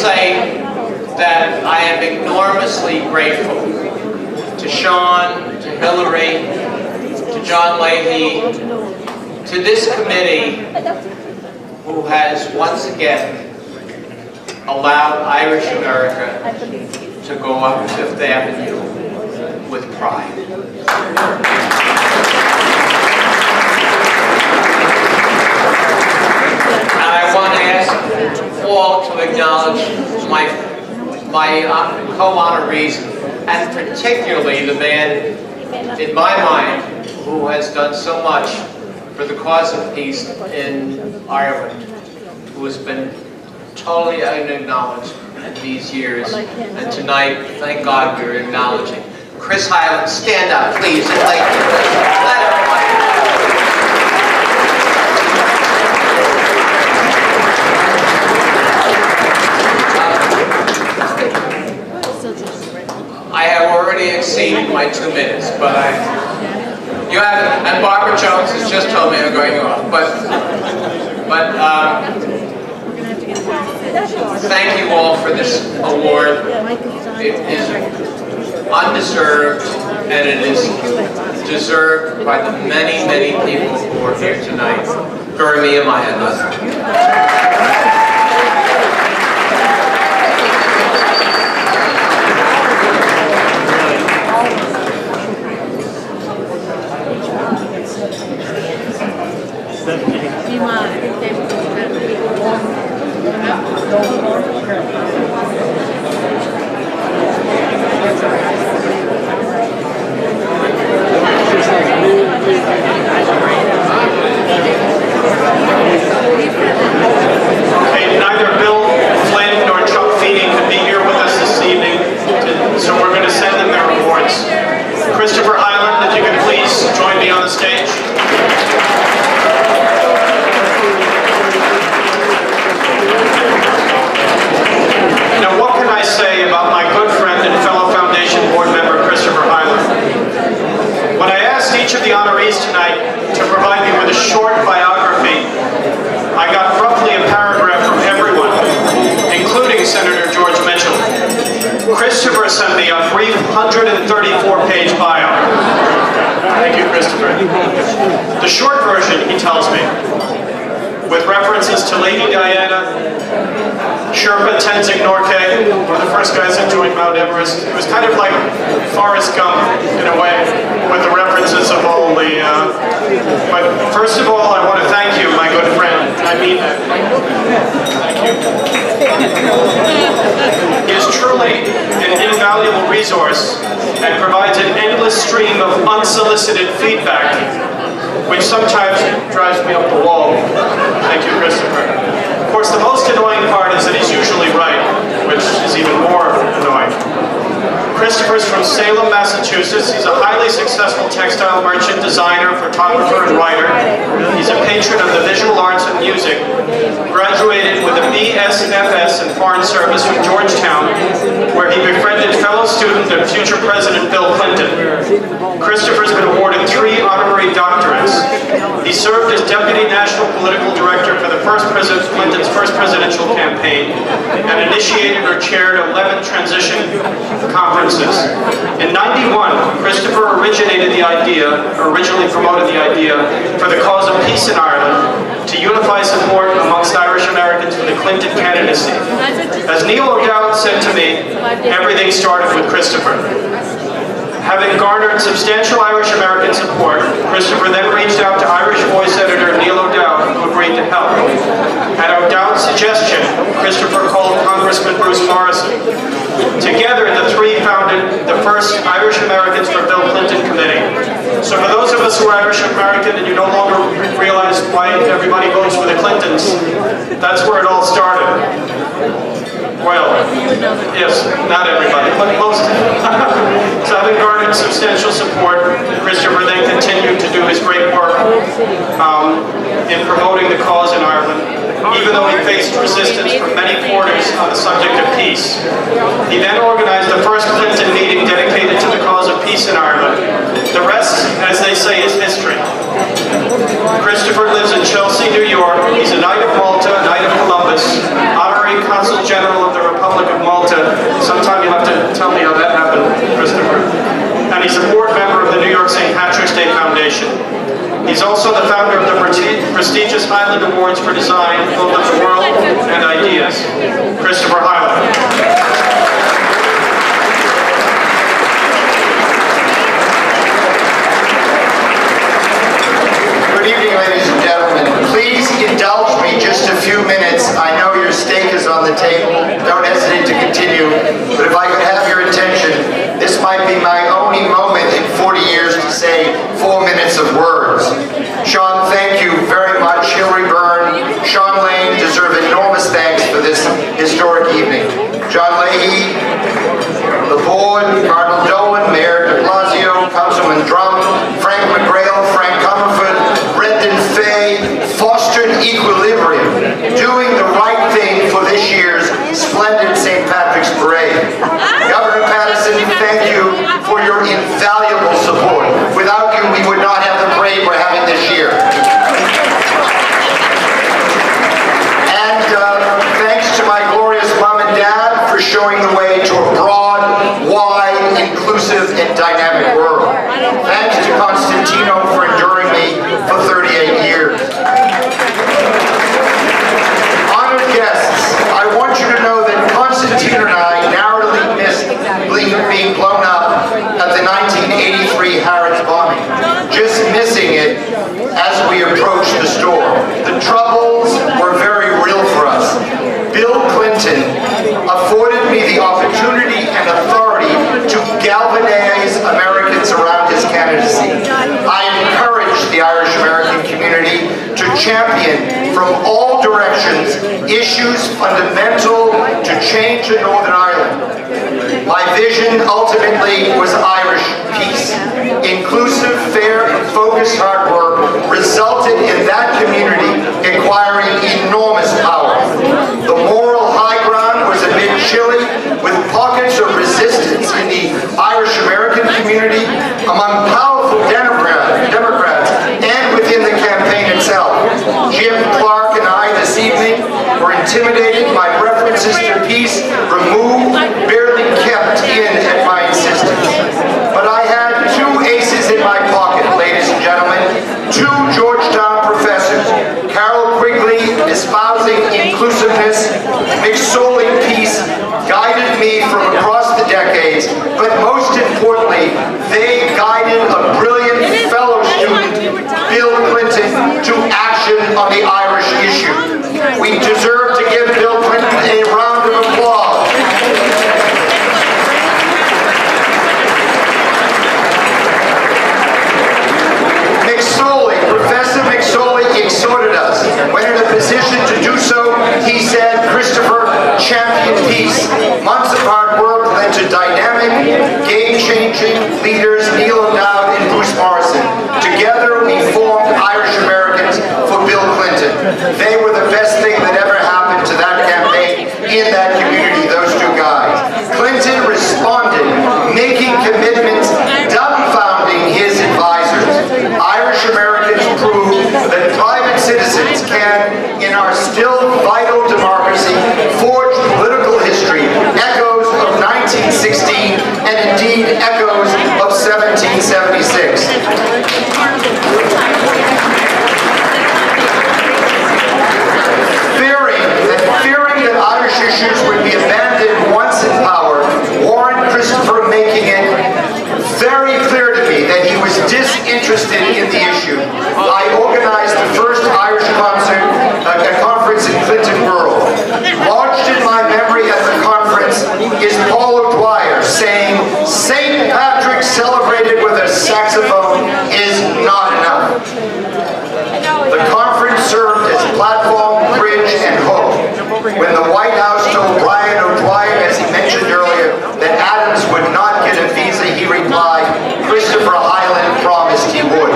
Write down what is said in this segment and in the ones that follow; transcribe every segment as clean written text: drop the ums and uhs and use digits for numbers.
say that I am enormously grateful to Sean, to Hillary, to John Leahy, to this committee who has once again allowed Irish America to go up Fifth Avenue with pride. And I want to ask all to acknowledge my co-honorees, and particularly the man, in my mind, who has done so much for the cause of peace in Ireland, who has been totally unacknowledged in these years. And tonight, thank God, we're acknowledging. Chris Hyland, stand up, please, and let everybody know. I have already exceeded my 2 minutes, but you haven't, and Barbara Jones has just told me I'm going off, but thank you all for this award. It is undeserved, and it is deserved by the many, many people who are here tonight. Gurmi Amaya. Neither Bill Flynn nor Chuck Feeney could be here with us this evening, so we're going to send them their awards. Christopher Hyland, if you could please join me on the stage. Now, what can I say about my good friend and fellow Foundation board member, Christopher Hyland? When I asked each of the honorees tonight to provide me with a short biography, I got roughly a paragraph from everyone, including Senator George Mitchell. Christopher sent me a brief 134-page bio. Thank you, Christopher. The short version, he tells me, with references to Lady Diana, Sherpa Tenzing Norgay, one of the first guys that joined Mount Everest. It was kind of like Forrest Gump, in a way, with the references of all the... But first of all, I want to thank you, my good friend. I mean that. Thank you. He is truly an invaluable resource and provides an endless stream of unsolicited feedback, which sometimes drives me up the wall. Thank you, Christopher. Of course, the most annoying part is that he's usually right, which is even more annoying. Christopher's from Salem, Massachusetts. He's a highly successful textile merchant, designer, photographer, and writer. He's a patron of the visual arts and music. Graduated with a BSFS in Foreign Service from Georgetown, where he befriended fellow student and future President Bill Clinton. Christopher's been awarded 3 honorary doctorates. He served as Deputy National Political Director for the Clinton's first presidential campaign and initiated or chaired 11 transition conferences. In '91, Christopher originally promoted the idea for the cause of peace in Ireland to unify support amongst Irish Americans for the Clinton candidacy. As Neil O'Dowd said to me, everything started with Christopher. Having garnered substantial Irish American support, Christopher then reached out to Irish Voice editor Neil O'Dowd, who agreed to help. At O'Dowd's suggestion, Christopher called Congressman Bruce Morrison. Together, the three founded the first Irish Americans for Bill Clinton Committee. So for those of us who are Irish American and you no longer realize why everybody votes for the Clintons, that's where it all started. Well, yes, not everybody, but most. So having garnered substantial support, Christopher then continued to do his great work in promoting the cause in Ireland, even though he faced resistance from many quarters on the subject of peace. He then organized the first Clinton meeting dedicated to the cause of peace in Ireland. The rest, as they say, is history. Christopher lives in Chelsea, New York. He's a Knight of Malta, Knight of Columbus, Honorary Consul General of the Republic a board member of the New York St. Patrick's Day Foundation. He's also the founder of the prestigious Highland Awards for Design, home of the world and ideas. Christopher Highland. Good evening, ladies and gentlemen. Please indulge me just a few minutes. I know your steak is on the table. Don't hesitate to continue. But if I could have your attention, this might be my only moment in 40 years to say 4 minutes of words. Sean, thank you very much. Hillary Byrne, Sean Lane deserve enormous thanks for this historic evening. John Leahy, the board, Cardinal Dolan, Mayor de Blasio, Councilman Drum, Frank McGrail, Frank Comerford, Brendan Fay, fostered equilibrium, doing the right thing for this year's splendid St. Patrick's Parade. Governor Pattison, thank you for your invaluable support. Without you, we would not have the parade we're having this year. And thanks to my glorious mom and dad for showing the way to a broad, wide, inclusive, and dynamic world. Thanks to Constantino for enduring me for 38 years. Honored guests, I want you to know that Constantino and I narrowly missed being blown up at the 1983 Harrods bombing. Just missing it as we approached the storm. The troubles were very real for us. Bill Clinton afforded me the opportunity and authority to galvanize Americans around his candidacy. I encouraged the Irish American community to champion from all directions issues fundamental to change in Northern Ireland. My vision ultimately was Irish peace. Inclusive, fair, and focused hard work resulted in that community acquiring enormous power. The moral high ground was a bit chilly, with pockets of resistance in the Irish American community, among powerful Democrats, and within the campaign itself. Jim Clark and I this evening were intimidated by references to peace removed, barely kept in at my insistence. But I had two aces in my pocket, ladies and gentlemen, two Georgetown professors, Carol Quigley, espousing inclusiveness, McSorley peace, guided me from across the decades, but most importantly, they guided a brilliant fellow student, Bill Clinton, to action on the Irish issue. We deserve to give Bill Clinton a round of applause. Professor McSorley exhorted us. When in a position to do so, he said, Christopher, champion peace. Months of hard work led to dynamic, game-changing leaders Neil O'Dowd and Bruce Morrison. Together, we formed Irish Americans for Bill Clinton. They were the best thing that ever happened to that campaign in that community, those two guys. Clinton responded, making commitments, dumbfounding his advisors. Irish Americans proved that private citizens can, in our still vital democracy, forge political history, echoes of 1916, and indeed echoes of 1776. Fearing that Irish issues would be abandoned once in power, warned Christopher, making it very clear to me that he was disinterested in the issue. I organized the first Irish conference in Clinton World. Lodged in my memory at the conference is Paul O'Dwyer saying, St. Patrick celebrated with a saxophone is not enough. The conference served as platform, bridge, and hook. When the White House told Brian O'Dwyer, as he mentioned earlier, that Adams would not get a visa, he replied, Christopher Highland promised he would.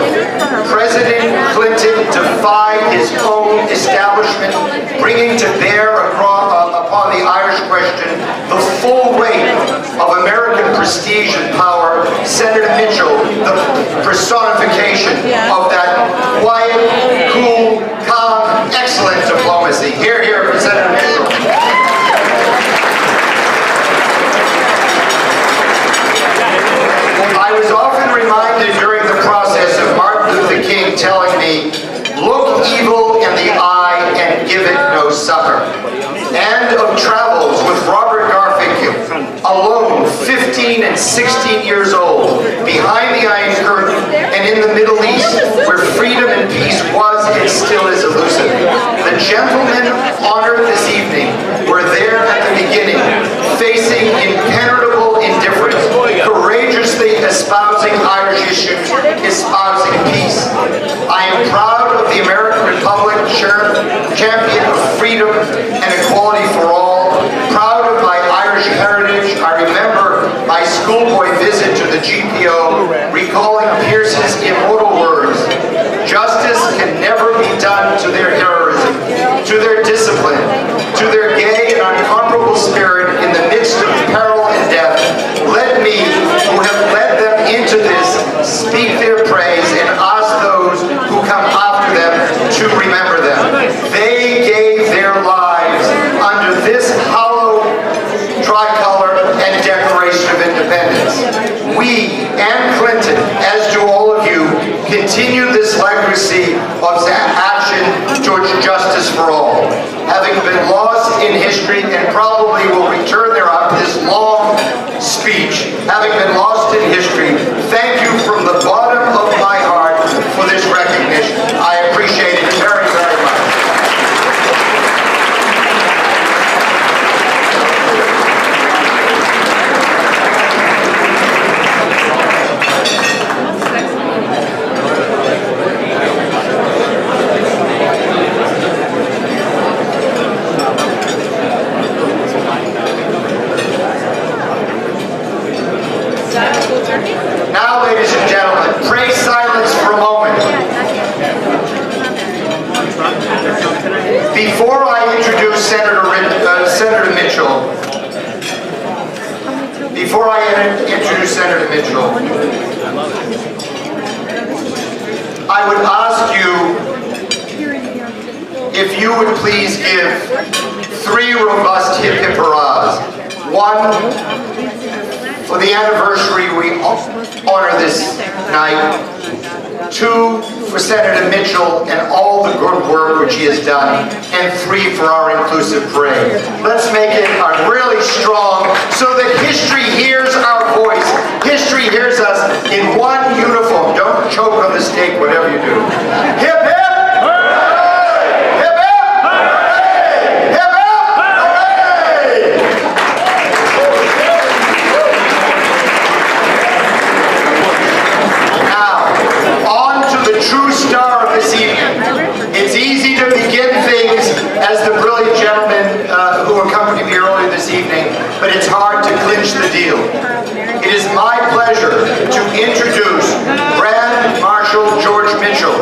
President Clinton defied his own establishment, bringing to bear upon the Irish question the full weight of American prestige and power. Senator Mitchell, the personification of that quiet, cool, calm, excellent diplomacy. Hear, hear for Senator Mitchell. I was often give it no succor. And of travels with Robert Garfinkel, alone, 15 and 16 years old, behind the Iron Curtain and in the Middle East, where freedom and peace was and still is elusive. The gentlemen honored this evening were there at the beginning, facing impenetrable indifference, courageously espousing Irish issues, espousing peace. I am proud of the American Republic, champion of freedom and equality for all, proud of my Irish heritage. I remember my schoolboy visit to the GPO, recalling Pearse's immortal words, "Justice can never be done to their heroism, to their discipline, to their gay and unconquerable spirit in the midst of peril and death. Let me, who have led them into this, speak their praise and ask those who come after them to remember them. They gave their lives under this hollow tricolor and Declaration of Independence. We and Clinton, as do all of you, continue this legacy of action towards justice for all. Having been lost in history and probably will return there after this long speech, having been lost in history, thank you from the bottom of my heart for this recognition. I appreciate it very, very much. Now, ladies and gentlemen, pray silence for a moment. Before I introduce Senator Mitchell, I would ask you if you would please give 3 robust hip hip hurrahs. 1, for the anniversary we honor this night. 2, for Senator Mitchell and all the good work which he has done. And 3, for our inclusive parade. Let's make it a really strong, so that history hears our voice. History hears us in one uniform. Don't choke on the steak, whatever you do. Hip hip! Hooray! Hip hip! Hooray! Hip hip! Hooray! Now, on to the true star of this evening. It's easy to begin things, as the brilliant gentlemen who accompanied me earlier this evening, but it's hard to clinch the deal. It is my pleasure to introduce Grand Marshal George Mitchell,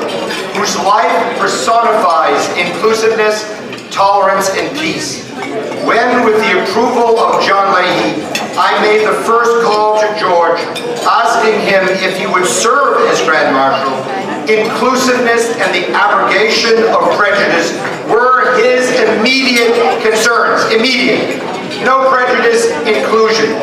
whose life personifies inclusiveness, tolerance, and peace. When, with the approval of John Leahy, I made the first call to George, asking him if he would serve as Grand Marshal, inclusiveness and the abrogation of prejudice were his immediate concerns. Immediate. No prejudice, inclusion.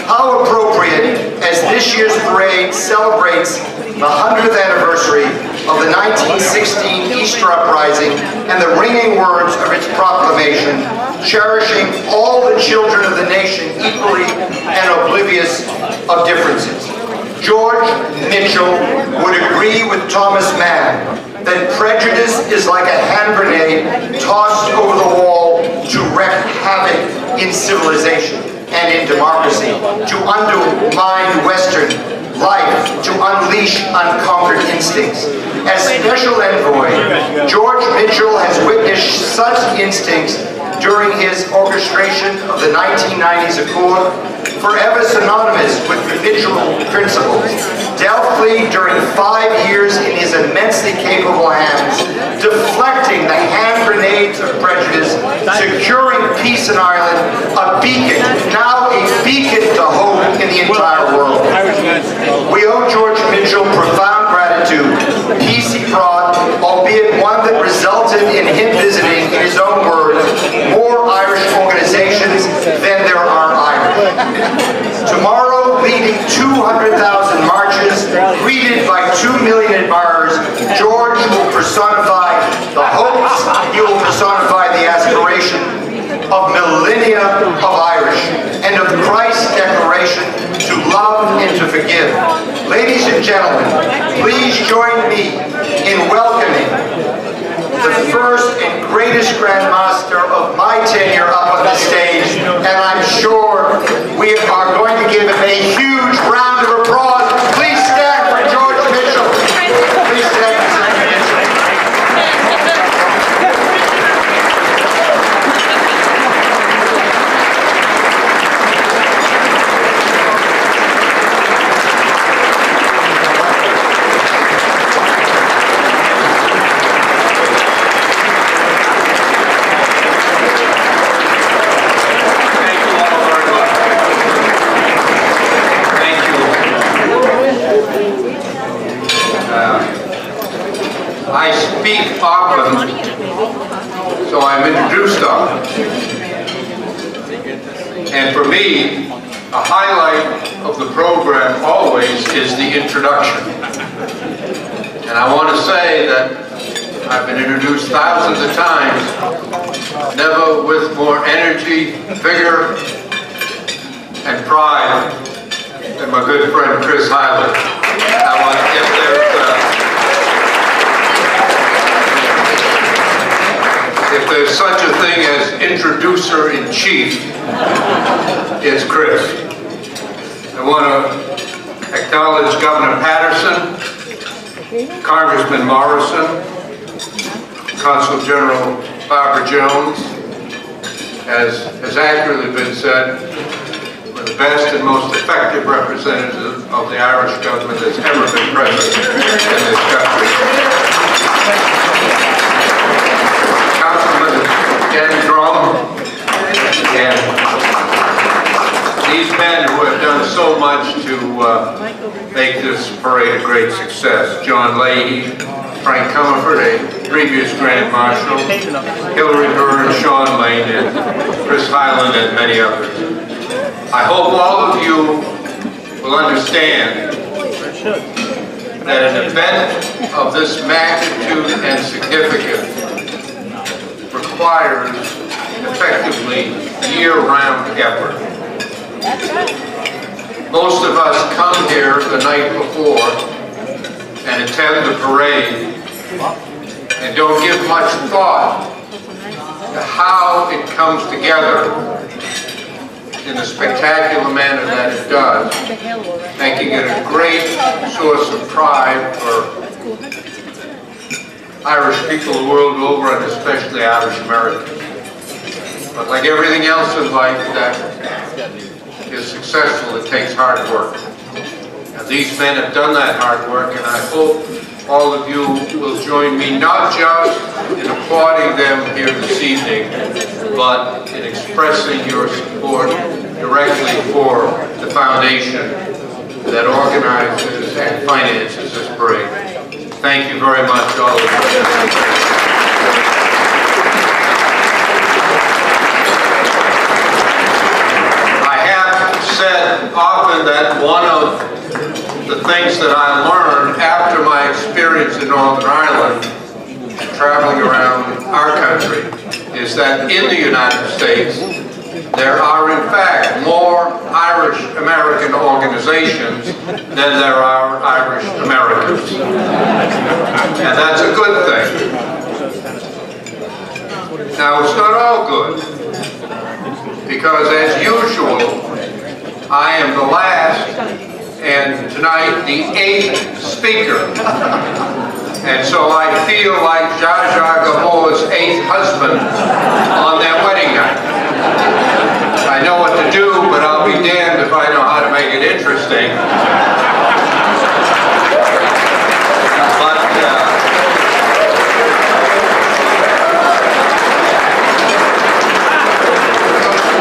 How appropriate as this year's parade celebrates the 100th anniversary of the 1916 Easter Uprising and the ringing words of its proclamation, cherishing all the children of the nation equally and oblivious of differences. George Mitchell would agree with Thomas Mann that prejudice is like a hand grenade tossed over the wall to wreak havoc in civilization and in democracy, to undermine Western life, to unleash unconquered instincts. As Special Envoy, George Mitchell has witnessed such instincts during his orchestration of the 1990s Accord, forever synonymous with the Mitchell principles, dealt fleet during 5 years in his immensely capable hands, deflecting the hand grenades of prejudice, securing peace in Ireland, a beacon, now a beacon to hope in the entire world. We owe George Mitchell profound gratitude. Peace he brought, albeit one that resulted in him visiting, in his own words, more Irish organizations than there are Irish. Tomorrow, leading 200,000 marches, greeted by 2 million admirers, George will personify the hopes, he will personify give. Ladies and gentlemen, please join me in welcoming the first and greatest Grand Master of my tenure up on the stage, and I'm sure we are going to give him a huge round of applause. Please stand for George Mitchell. Please stand for Senator Mitchell. I speak often, so I'm introduced often. And for me, a highlight of the program always is the introduction. And I want to say that I've been introduced thousands of times, never with more energy, vigor, and pride than my good friend Chris Hyland. If there's such a thing as introducer-in-chief, it's Chris. I want to acknowledge Governor Patterson, Congressman Morrison, Consul General Barbara Jones, as has accurately been said, one of the best and most effective representatives of the Irish government that's ever been present in this country. Dan Drum, and these men who have done so much to make this parade a great success. John Leahy, Frank Comerford, a previous Grand Marshal, Hillary Byrne, Sean Lane, and Chris Hyland, and many others. I hope all of you will understand that an event of this magnitude and significance requires effectively year-round effort. Most of us come here the night before and attend the parade and don't give much thought to how it comes together in the spectacular manner that it does, making it a great source of pride for Irish people the world over, and especially Irish Americans. But like everything else in life that is successful, it takes hard work. And these men have done that hard work, and I hope all of you will join me not just in applauding them here this evening, but in expressing your support directly for the foundation that organizes and finances this parade. Thank you very much, all of you. I have said often that one of the things that I learned after my experience in Northern Ireland, traveling around our country, is that in the United States, there are in fact more Irish American organizations than there are Irish Americans. And that's a good thing. Now, it's not all good, because as usual, I am the last and tonight the 8th speaker. And so I feel like Zsa Zsa Gabor's 8th husband on their wedding night. I know what to do, but I'll be damned if I know how to make it interesting.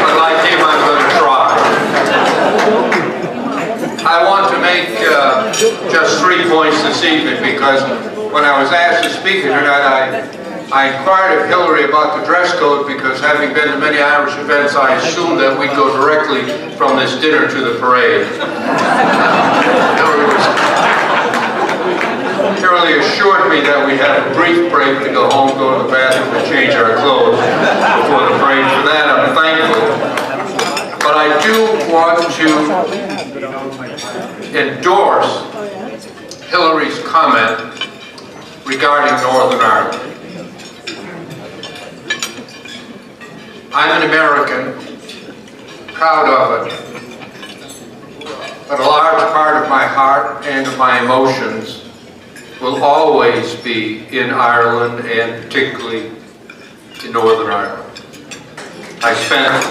But like him, I'm going to try. I want to make just 3 points this evening, because when I was asked to speak here tonight, I inquired of Hillary about the dress code, because having been to many Irish events, I assumed that we'd go directly from this dinner to the parade. Hillary assured me that we had a brief break to go home, go to the bathroom, and change our clothes before the parade. For that, I'm thankful. But I do want to endorse Hillary's comment regarding Northern Ireland. I'm an American, proud of it, but a large part of my heart and of my emotions will always be in Ireland, and particularly in Northern Ireland. I spent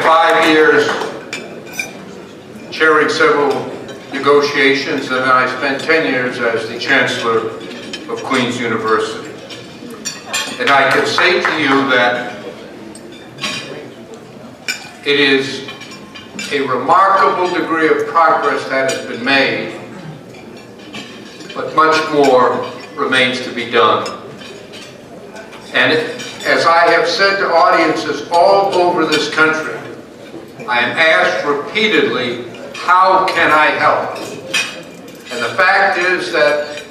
5 years chairing several negotiations, and then I spent 10 years as the Chancellor of Queen's University. And I can say to you that it is a remarkable degree of progress that has been made, but much more remains to be done. And as I have said to audiences all over this country, I am asked repeatedly, how can I help? And the fact is that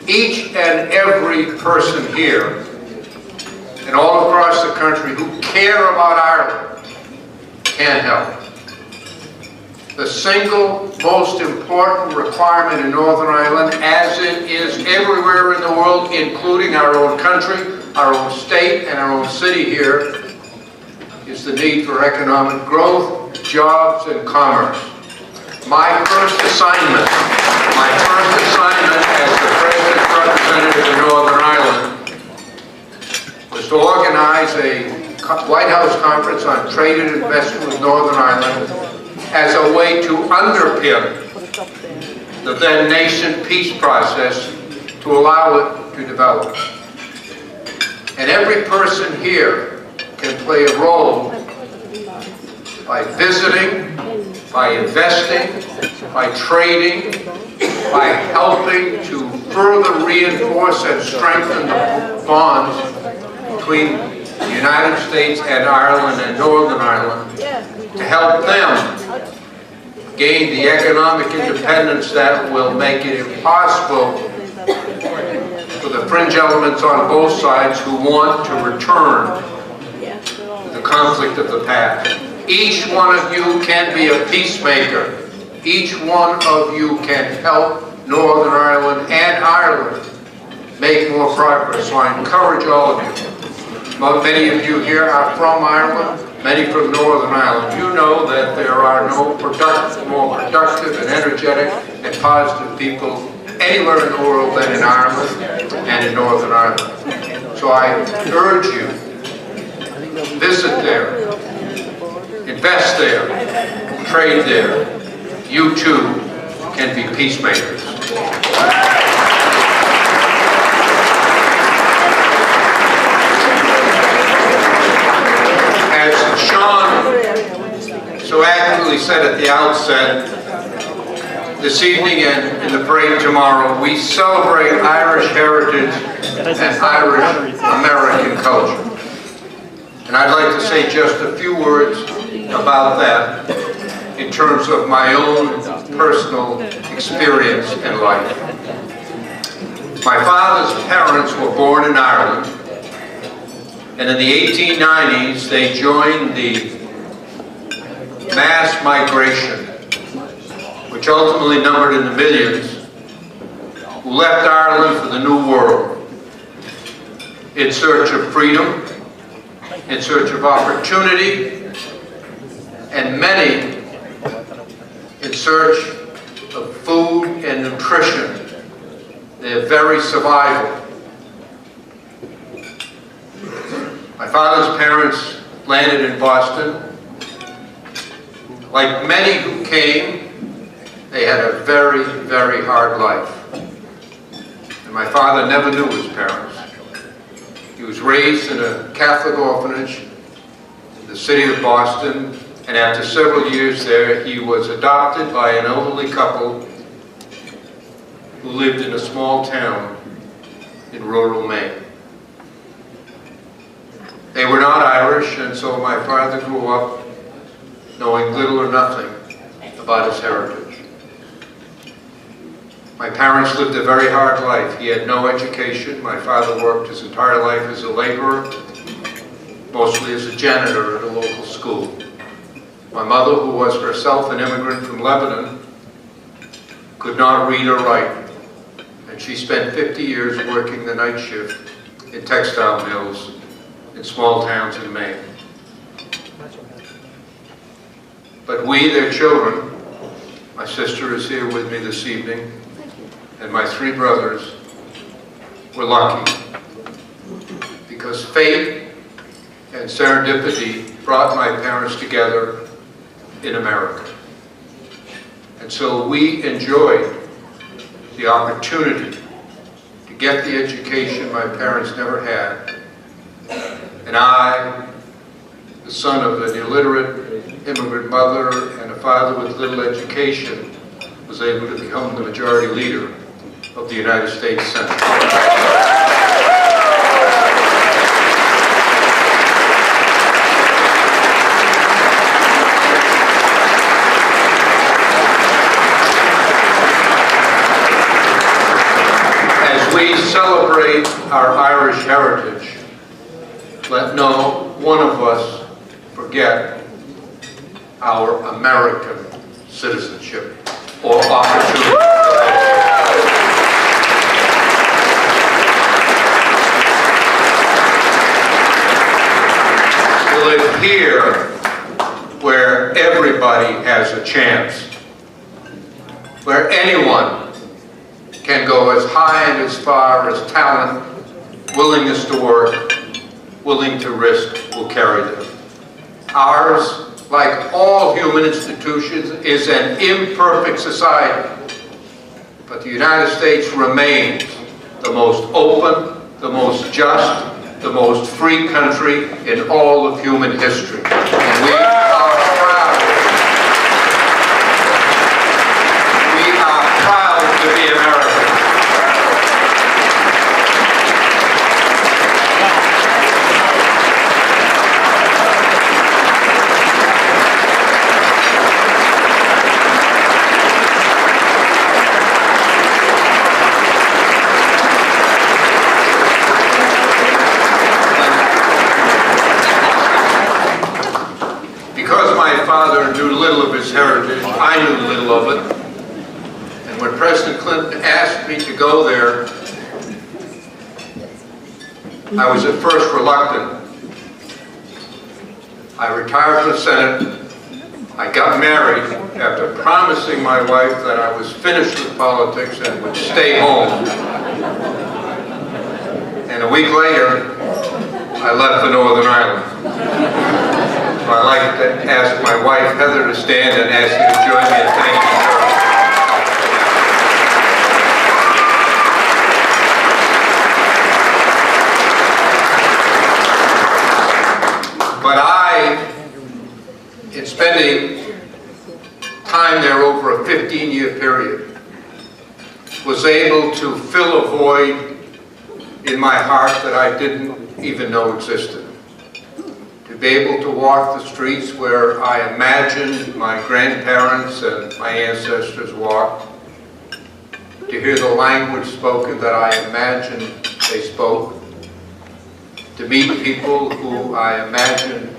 each and every person here and all across the country who care about Ireland can help. The single most important requirement in Northern Ireland, as it is everywhere in the world, including our own country, our own state, and our own city here, is the need for economic growth, jobs, and commerce. My first assignment as the President's representative in Northern Ireland was to organize a White House conference on trade and investment with Northern Ireland as a way to underpin the then nascent peace process to allow it to develop. And every person here can play a role by visiting, by investing, by trading, by helping to further reinforce and strengthen the bonds between the United States and Ireland and Northern Ireland, to help them gain the economic independence that will make it impossible for the fringe elements on both sides who want to return to the conflict of the past. Each one of you can be a peacemaker. Each one of you can help Northern Ireland and Ireland make more progress. So I encourage all of you. Many of you here are from Ireland, many from Northern Ireland. You know that there are no more productive and energetic and positive people anywhere in the world than in Ireland and in Northern Ireland. So I urge you, visit there, invest there, trade there. You too can be peacemakers. As Sean so accurately said at the outset, this evening and in the parade tomorrow, we celebrate Irish heritage and Irish American culture. And I'd like to say just a few words about that in terms of my own personal experience in life. My father's parents were born in Ireland, and in the 1890s they joined the mass migration, which ultimately numbered in the millions, who left Ireland for the New World in search of freedom, in search of opportunity, and many in search of food and nutrition, their very survival. My father's parents landed in Boston. Like many who came, they had a very, very hard life. And my father never knew his parents. He was raised in a Catholic orphanage in the city of Boston, and after several years there, he was adopted by an elderly couple who lived in a small town in rural Maine. They were not Irish, and so my father grew up knowing little or nothing about his heritage. My parents lived a very hard life. He had no education. My father worked his entire life as a laborer, mostly as a janitor at a local school. My mother, who was herself an immigrant from Lebanon, could not read or write, and she spent 50 years working the night shift in textile mills in small towns in Maine. But we, their children, my sister is here with me this evening, and my 3 brothers, were lucky, because fate and serendipity brought my parents together in America. And so we enjoyed the opportunity to get the education my parents never had. And I, the son of an illiterate immigrant mother and a father with little education, was able to become the majority leader of the United States Senate. We celebrate our Irish heritage. Let no one of us forget our American citizenship or opportunity. To live here where everybody has a chance, where anyone can go as high and as far as talent, willingness to work, willing to risk will carry them. Ours, like all human institutions, is an imperfect society, but the United States remains the most open, the most just, the most free country in all of human history. And we are proud. We are proud to be Americans. Knew little of his heritage, I knew little of it. And when President Clinton asked me to go there, I was at first reluctant. I retired from the Senate. I got married after promising my wife that I was finished with politics and would stay home. And a week later, I left for Northern Ireland. I'd like to ask my wife, Heather, to stand and ask you to join me in thanking her. But I, in spending time there over a 15-year period, was able to fill a void in my heart that I didn't even know existed. To be able to walk the streets where I imagined my grandparents and my ancestors walked, to hear the language spoken that I imagined they spoke, to meet people who I imagined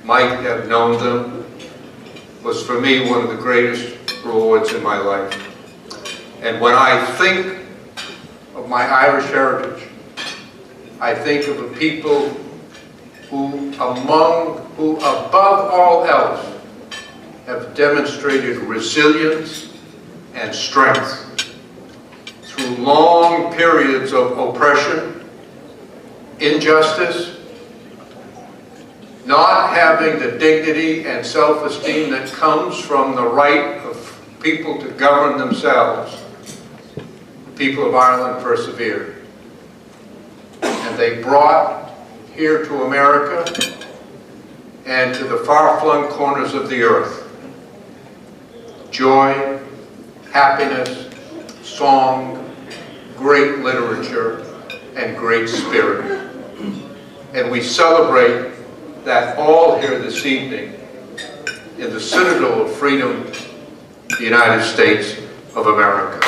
might have known them, was for me one of the greatest rewards in my life. And when I think of my Irish heritage, I think of a people who above all else have demonstrated resilience and strength through long periods of oppression, injustice, not having the dignity and self-esteem that comes from the right of people to govern themselves. The people of Ireland persevered, and they brought here to America and to the far-flung corners of the earth joy, happiness, song, great literature, and great spirit. And we celebrate that all here this evening in the Citadel of Freedom, the United States of America.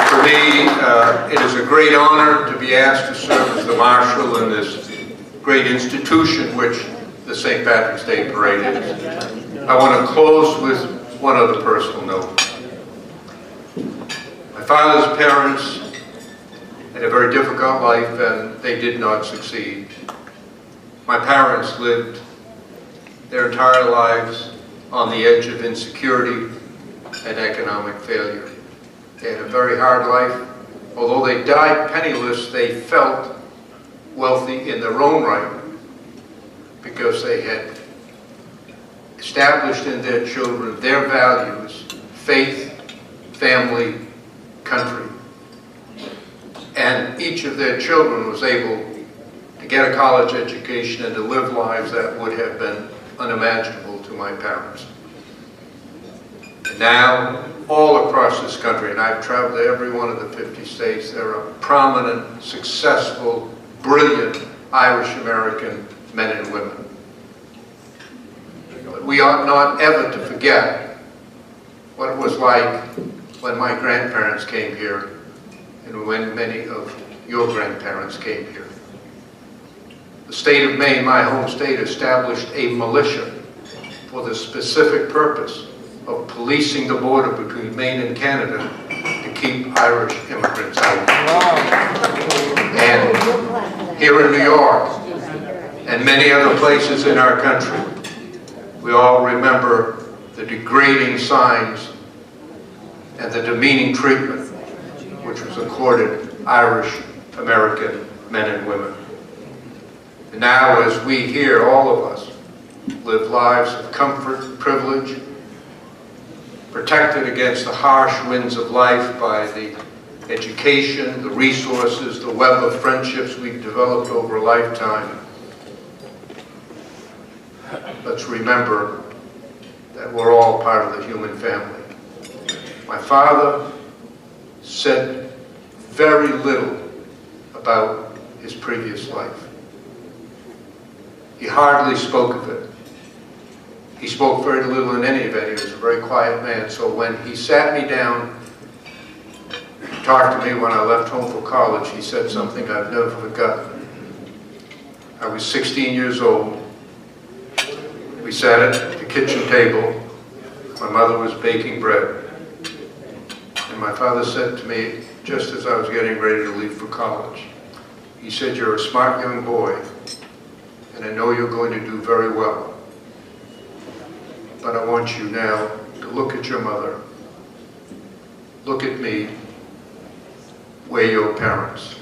For me, it is a great great honor to be asked to serve as the marshal in this great institution which the St. Patrick's Day Parade is. I want to close with one other personal note. My father's parents had a very difficult life and they did not succeed. My parents lived their entire lives on the edge of insecurity and economic failure. They had a very hard life. Although they died penniless, they felt wealthy in their own right because they had established in their children their values: faith, family, country. And each of their children was able to get a college education and to live lives that would have been unimaginable to my parents. And now, all across this country, and I've traveled to every one of the 50 states, there are prominent, successful, brilliant Irish-American men and women. But we ought not ever to forget what it was like when my grandparents came here and when many of your grandparents came here. The state of Maine, my home state, established a militia for the specific purpose of policing the border between Maine and Canada to keep Irish immigrants out. And here in New York and many other places in our country, we all remember the degrading signs and the demeaning treatment which was accorded Irish American men and women. And now, as we here, all of us, live lives of comfort and privilege, protected against the harsh winds of life by the education, the resources, the web of friendships we've developed over a lifetime, let's remember that we're all part of the human family. My father said very little about his previous life. He hardly spoke of it. He spoke very little in any event. He was a very quiet man. So when he sat me down to talk to me when I left home for college, he said something I've never forgotten. I was 16 years old. We sat at the kitchen table. My mother was baking bread. And my father said to me, just as I was getting ready to leave for college, he said, "You're a smart young boy, and I know you're going to do very well. But I want you now to look at your mother, look at me, we're your parents.